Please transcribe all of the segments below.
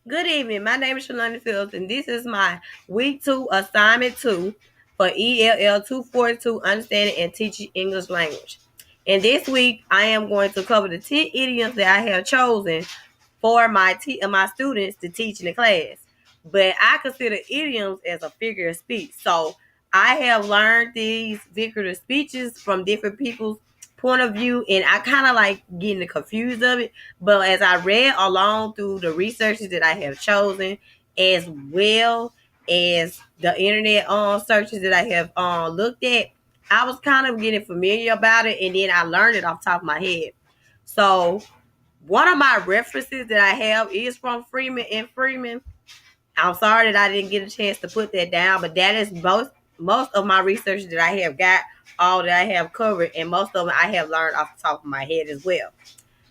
Good evening. My name is Shalonda Fields, and this is my week 2 assignment 2 for ELL 242 Understanding and Teaching English Language. And this week, I am going to cover the 10 idioms that I have chosen for my students to teach in the class. But I consider idioms as a figure of speech. So I have learned these figurative speeches from different people's point of view, and I kind of like getting confused of it. But as I read along through the researches that I have chosen, as well as the internet searches that I have looked at, I was kind of getting familiar about it, and then I learned it off the top of my head. So one of my references that I have is from Freeman and Freeman. I'm sorry that I didn't get a chance to put that down, but that is most of my research that I have got, all that I have covered, and most of it I have learned off the top of my head as well.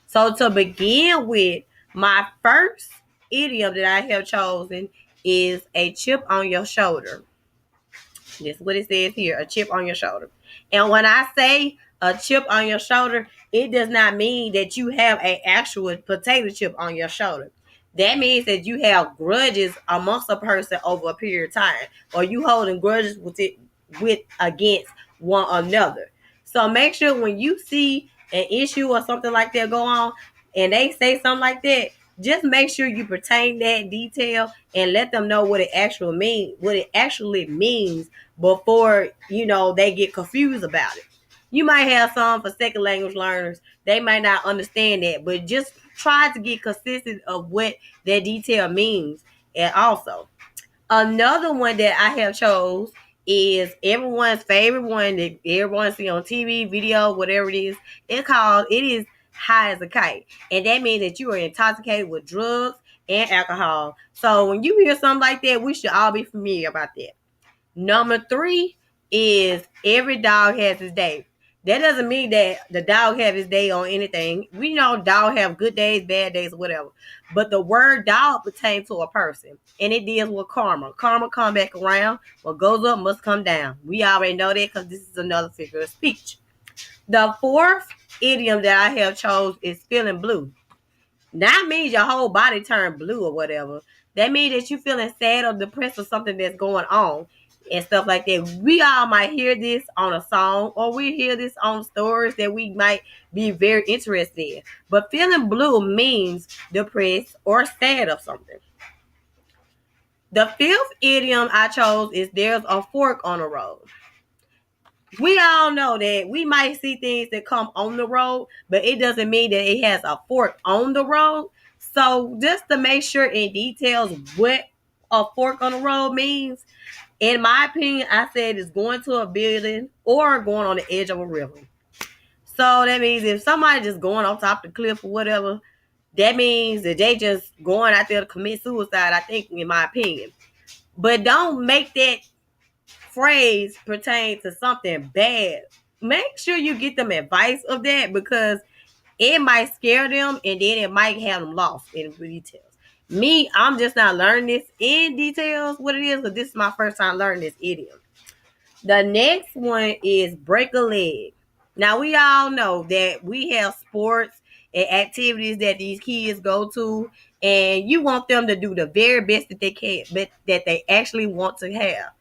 So to begin with, my first idiom that I have chosen is a chip on your shoulder. That's what it says here, a chip on your shoulder. And when I say a chip on your shoulder, it does not mean that you have an actual potato chip on your shoulder. That means that you have grudges amongst a person over a period of time, or you holding grudges with against one another. So make sure when you see an issue or something like that go on, and they say something like that, just make sure you pertain that detail and let them know what it actually means before they get confused about it. You might have some for second language learners, they might not understand that, but just try to get consistent of what that detail means. And also, another one that I have chose is everyone's favorite one that everyone see on TV, video, whatever it is. It is high as a kite. And that means that you are intoxicated with drugs and alcohol. So when you hear something like that, we should all be familiar about that. Number 3 is every dog has his day. That doesn't mean that the dog have his day on anything. We know dog have good days, bad days, whatever. But the word dog pertains to a person, and it deals with karma. Karma come back around. What goes up must come down. We already know that because this is another figure of speech. The fourth idiom that I have chose is feeling blue. That means your whole body turned blue or whatever. That means that you're feeling sad or depressed or something that's going on and stuff like that. We all might hear this on a song, or we hear this on stories that we might be very interested in. But feeling blue means depressed or sad or something. The fifth idiom I chose is there's a fork on the road. We all know that we might see things that come on the road, but it doesn't mean that it has a fork on the road. So just to make sure in details what a fork on the road means, in my opinion, I said it's going to a building or going on the edge of a river. So that means if somebody just going on top of the cliff or whatever, that means that they just going out there to commit suicide, I think, in my opinion. But don't make that phrase pertain to something bad. Make sure you get them advice of that, because it might scare them and then it might have them lost in details. Me, I'm just not learning this in details what it is, because this is my first time learning this idiom. The next one is break a leg. Now we all know that we have sports and activities that these kids go to, and you want them to do the very best that they can, but that they actually want to have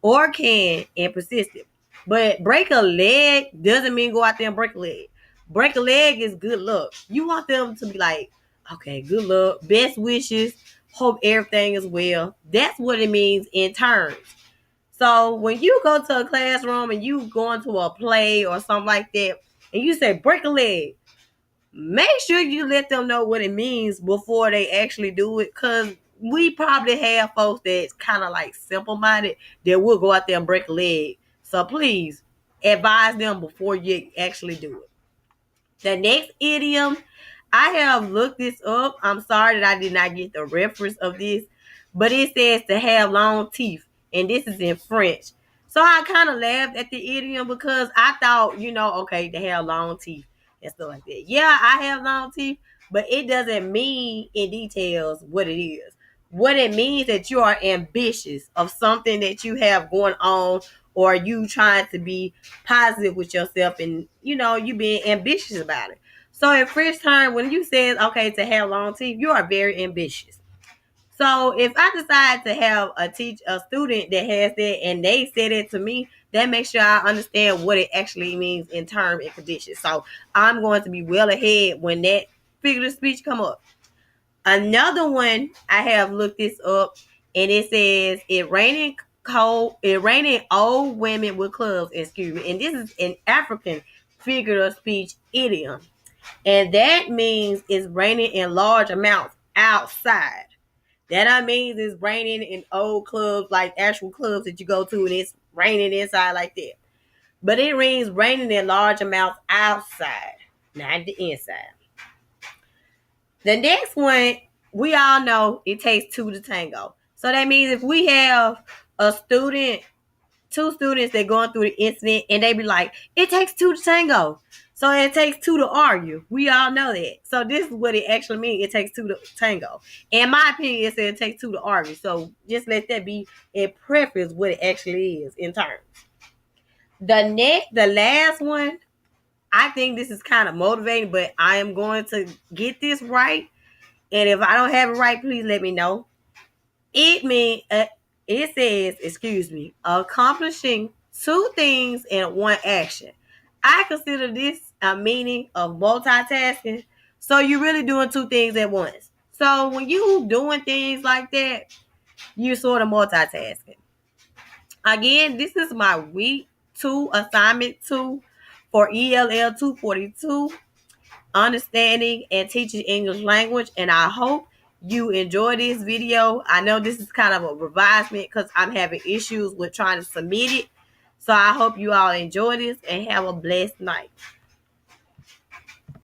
or can and persistent. But break a leg doesn't mean go out there and break a leg. Break a leg is good luck. You want them to be like, okay, good luck, best wishes, hope everything is well. That's what it means in terms. So when you go to a classroom and you go into a play or something like that, and you say break a leg, make sure you let them know what it means before they actually do it. Cause we probably have folks that's kind of like simple minded that will go out there and break a leg. So please advise them before you actually do it. The next idiom, I have looked this up. I'm sorry that I did not get the reference of this, but it says to have long teeth, and this is in French. So I kind of laughed at the idiom because I thought, okay, to have long teeth and stuff like that. Yeah, I have long teeth, but it doesn't mean in details what it is. What it means that you are ambitious of something that you have going on, or you trying to be positive with yourself, and you being ambitious about it. So in French term, when you said okay to have long teeth, you are very ambitious. So if I decide to have a student that has that and they said it to me, that makes sure I understand what it actually means in terms and conditions. So I'm going to be well ahead when that figure of speech come up. Another one, I have looked this up, and it says it raining old women with clubs, excuse me. And this is an African figure of speech idiom. And that means it's raining in large amounts outside. That means it's raining in old clubs, like actual clubs that you go to, and it's raining inside like that. But it means raining in large amounts outside, not the inside. The next one, we all know it takes two to tango. So that means if we have a student, two students that going through the incident, and they be like, it takes two to tango. So it takes two to argue. We all know that. So this is what it actually means. It takes two to tango. In my opinion, it says it takes two to argue. So just let that be a preface what it actually is in terms. The last one, I think this is kind of motivating, but I am going to get this right. And if I don't have it right, please let me know. It says, excuse me, accomplishing two things in one action. I consider this a meaning of multitasking. So you're really doing two things at once. So when you doing things like that, you're sort of multitasking. Again, this is my week 2 assignment 2 for ELL 242, understanding and teaching English language. And I hope you enjoy this video. I know this is kind of a revisement because I'm having issues with trying to submit it. So I hope you all enjoy this and have a blessed night.